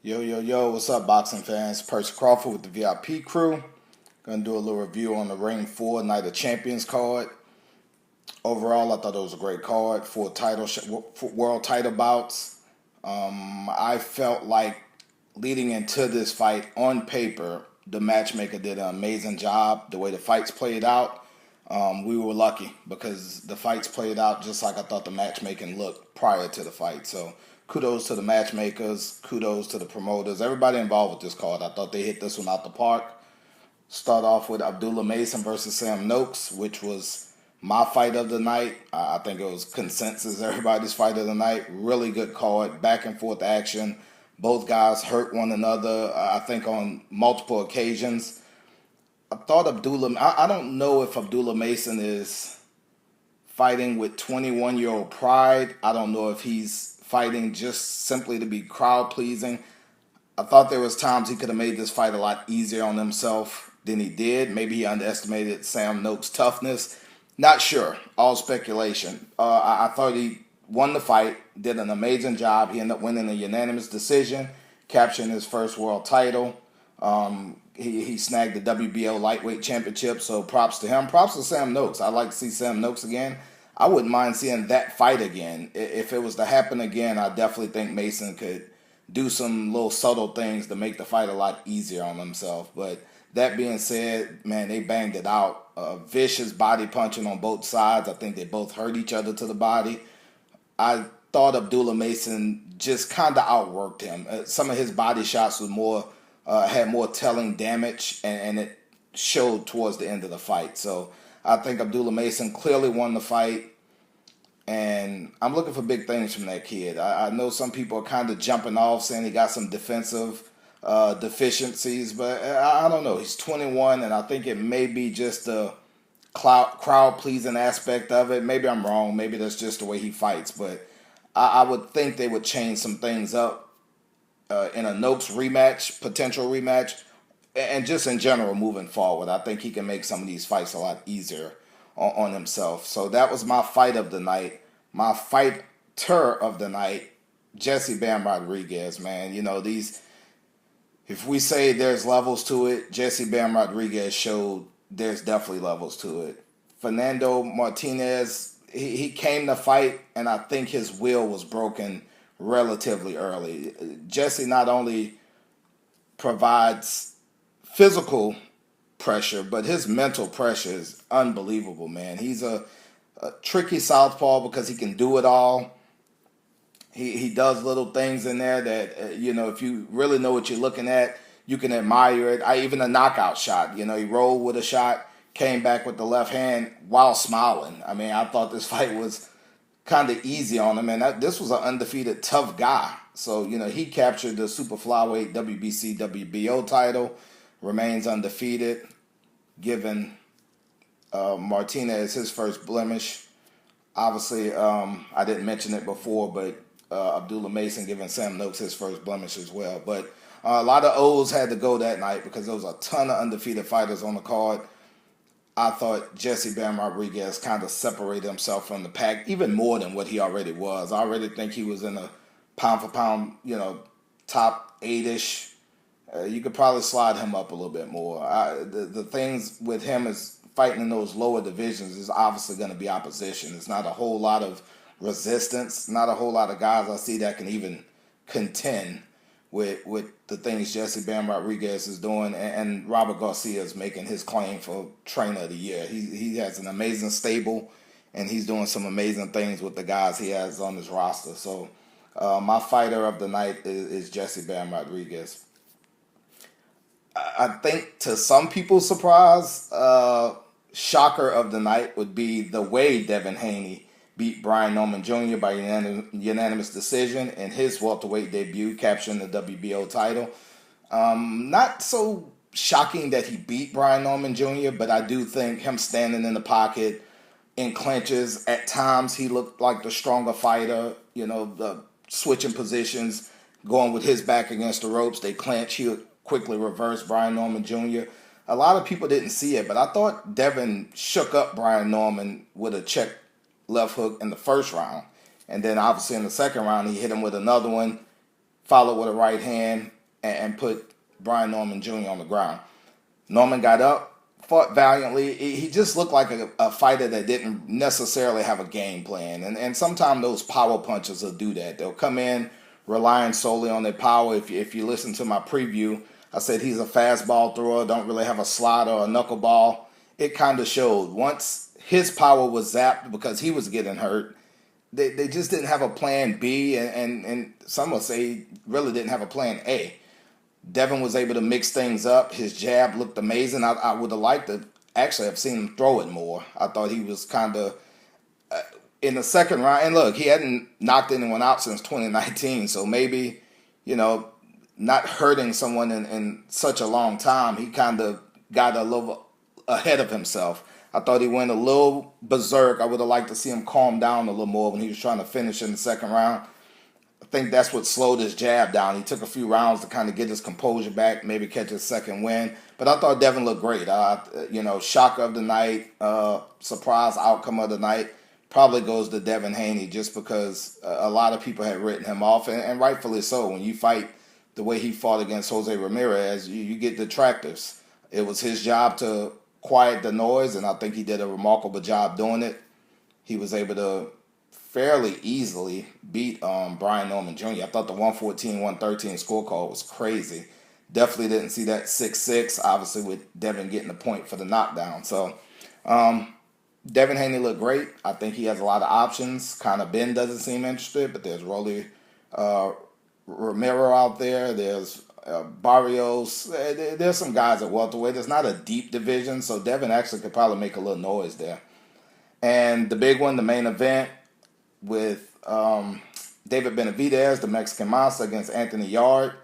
Yo, yo, yo, what's up, boxing fans? Percy Crawford with the VIP crew. Gonna do a little review on the Ring 4 Night of Champions card. Overall, I thought it was a great card. For world title bouts. I felt like leading into this fight, on paper, the matchmaker did an amazing job. The way the fights played out, we were lucky because the fights played out just like I thought the matchmaking looked prior to the fight. So kudos to the matchmakers, kudos to the promoters, everybody involved with this card. I thought they hit this one out the park. Start off with Abdullah Mason versus Sam Noakes, which was my fight of the night. I think it was consensus, everybody's fight of the night. Really good card, back and forth action. Both guys hurt one another, I think, on multiple occasions. I thought I don't know if Abdullah Mason is fighting with 21-year-old pride. I don't know if he's fighting just simply to be crowd pleasing. I thought there was times he could have made this fight a lot easier on himself than he did. Maybe he underestimated Sam Noakes' toughness. Not sure. All speculation. I thought he won the fight, did an amazing job. He ended up winning a unanimous decision, capturing his first world title. He snagged the WBO lightweight championship, so props to him. Props to Sam Noakes. I'd like to see Sam Noakes again. I wouldn't mind seeing that fight again. If it was to happen again, I definitely think Mason could do some little subtle things to make the fight a lot easier on himself. But that being said, man, they banged it out. Vicious body punching on both sides. I think they both hurt each other to the body. I thought Abdullah Mason just kind of outworked him. Some of his body shots was had more telling damage, and it showed towards the end of the fight. So I think Abdullah Mason clearly won the fight, and I'm looking for big things from that kid. I know some people are kind of jumping off saying he got some defensive deficiencies, but I don't know. He's 21, and I think it may be just the crowd-pleasing aspect of it. Maybe I'm wrong. Maybe that's just the way he fights, but I would think they would change some things up in a Noakes rematch, potential rematch, and just in general moving forward. I think he can make some of these fights a lot easier on himself. So that was my fight of the night. My fighter of the night, Jesse Bam Rodriguez, man. You know, if we say there's levels to it, Jesse Bam Rodriguez showed there's definitely levels to it. Fernando Martinez, he came to fight, and I think his will was broken relatively early. Jesse not only provides physical pressure, but his mental pressure is unbelievable, man. He's a tricky southpaw because he can do it all. He does little things in there that, if you really know what you're looking at, you can admire it. Even a knockout shot. He rolled with a shot, came back with the left hand while smiling. I mean, I thought this fight was kind of easy on him, and this was an undefeated tough guy. So, he captured the super flyweight WBC WBO title, remains undefeated, giving Martinez his first blemish. Obviously, I didn't mention it before, but Abdullah Mason giving Sam Noakes his first blemish as well. But a lot of O's had to go that night because there was a ton of undefeated fighters on the card. I thought Jesse Bam Rodriguez kind of separated himself from the pack even more than what he already was. I already think he was in the pound-for-pound, top 8-ish. You could probably slide him up a little bit more. The things with him is fighting in those lower divisions is obviously going to be opposition. It's not a whole lot of resistance, not a whole lot of guys I see that can even contend with the things Jesse Bam Rodriguez is doing, and Robert Garcia is making his claim for trainer of the year. He has an amazing stable, and he's doing some amazing things with the guys he has on his roster. So my fighter of the night is Jesse Bam Rodriguez. I think to some people's surprise, shocker of the night would be the way Devin Haney beat Brian Norman Jr. by unanimous decision in his welterweight debut, capturing the WBO title. Not so shocking that he beat Brian Norman Jr., but I do think him standing in the pocket in clinches, at times he looked like the stronger fighter, the switching positions, going with his back against the ropes. They clinch. He quickly reversed Brian Norman Jr. A lot of people didn't see it, but I thought Devin shook up Brian Norman with a check left hook in the first round. And then obviously in the second round, he hit him with another one, followed with a right hand, and put Brian Norman Jr. on the ground. Norman got up, fought valiantly. He just looked like a fighter that didn't necessarily have a game plan. And sometimes those power punchers will do that. They'll come in relying solely on their power. If you listen to my preview, I said he's a fastball thrower, don't really have a slider or a knuckleball. It kind of showed. Once his power was zapped because he was getting hurt, they just didn't have a plan B, and some will say really didn't have a plan A. Devin was able to mix things up. His jab looked amazing. I would have liked to actually have seen him throw it more. I thought he was kind of in the second round. And look, he hadn't knocked anyone out since 2019, so maybe, not hurting someone in such a long time, he kind of got a little ahead of himself. I thought he went a little berserk. I would have liked to see him calm down a little more when he was trying to finish in the second round. I think that's what slowed his jab down. He took a few rounds to kind of get his composure back, maybe catch his second win. But I thought Devin looked great. Shock of the night, surprise outcome of the night probably goes to Devin Haney, just because a lot of people had written him off, and rightfully so. When you fight the way he fought against Jose Ramirez, you get detractors. It was his job to quiet the noise, and I think he did a remarkable job doing it. He was able to fairly easily beat Brian Norman Jr. I thought the 114-113 scorecard was crazy. Definitely didn't see that 6-6, obviously with Devin getting the point for the knockdown. So Devin Haney looked great. I think he has a lot of options. Kind of Ben doesn't seem interested, but there's Rolly Romero out there. There's Barrios. There's some guys at welterweight. It's not a deep division, so Devin actually could probably make a little noise there. And the big one, the main event, with David Benavidez, the Mexican monster, against Anthony Yarde.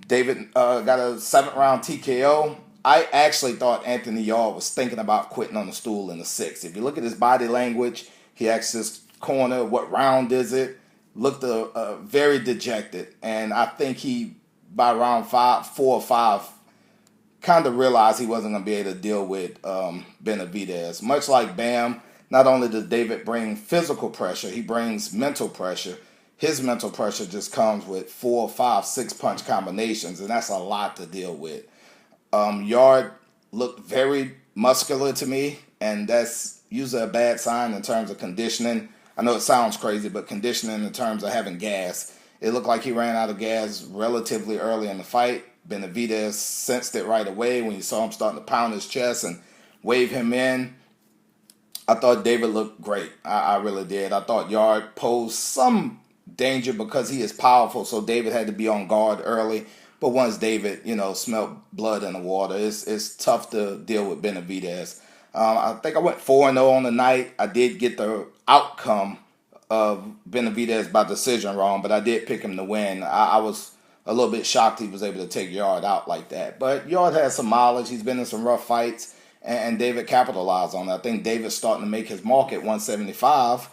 David got a 7th-round TKO. I actually thought Anthony Yarde was thinking about quitting on the stool in the 6th. If you look at his body language, he asked his corner, what round is it? Looked very dejected. And I think he, by round 4 or 5, kind of realized he wasn't going to be able to deal with Benavidez. Much like Bam, not only does David bring physical pressure, he brings mental pressure. His mental pressure just comes with 4, 5, 6 punch combinations, and that's a lot to deal with. Yarde looked very muscular to me, and that's usually a bad sign in terms of conditioning. I know it sounds crazy, but conditioning in terms of having gas. It looked like he ran out of gas relatively early in the fight. Benavidez sensed it right away when you saw him starting to pound his chest and wave him in. I thought David looked great. I really did. I thought Yarde posed some danger because he is powerful, so David had to be on guard early. But once David, smelled blood in the water, it's tough to deal with Benavidez. I think I went 4-0 on the night. I did get the outcome of Benavidez by decision wrong, but I did pick him to win. I was a little bit shocked he was able to take Yarde out like that. But Yarde has some mileage. He's been in some rough fights, and David capitalized on it. I think David's starting to make his mark at 175.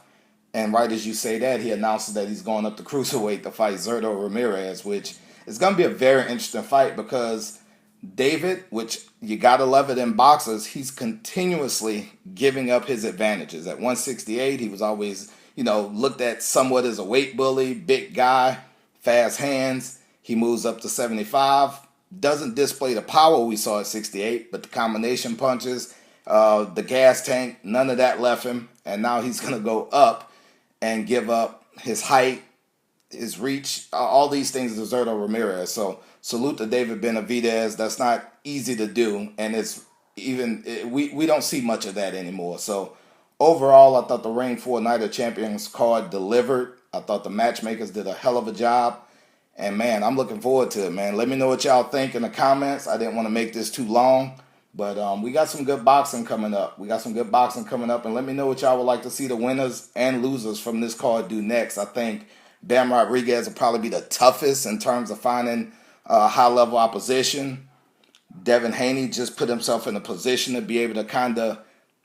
And right as you say that, he announces that he's going up to cruiserweight to fight Zurdo Ramirez, which is going to be a very interesting fight because David, which you got to love it in boxers, he's continuously giving up his advantages. At 168, he was always, looked at somewhat as a weight bully, big guy, fast hands. He moves up to 75, doesn't display the power we saw at 68, but the combination punches, the gas tank, none of that left him. And now he's going to go up and give up his height, his reach, all these things to Zurdo Ramirez. So salute to David Benavidez. That's not easy to do, and we don't see much of that anymore. So overall, I thought the Ring 4 Night of Champions card delivered. I thought the matchmakers did a hell of a job. And, man, I'm looking forward to it, man. Let me know what y'all think in the comments. I didn't want to make this too long. But we got some good boxing coming up. And let me know what y'all would like to see the winners and losers from this card do next. I think Bam Rodriguez will probably be the toughest in terms of finding high-level opposition. Devin Haney just put himself in a position to be able to kind of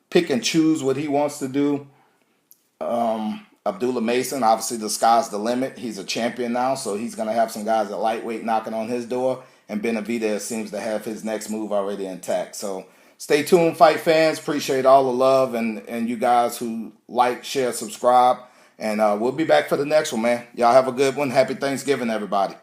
pick and choose what he wants to do. Abdullah Mason, obviously the sky's the limit. He's a champion now, so he's going to have some guys at lightweight knocking on his door. And Benavidez seems to have his next move already intact. So stay tuned, fight fans. Appreciate all the love and you guys who like, share, subscribe. And we'll be back for the next one, man. Y'all have a good one. Happy Thanksgiving, everybody.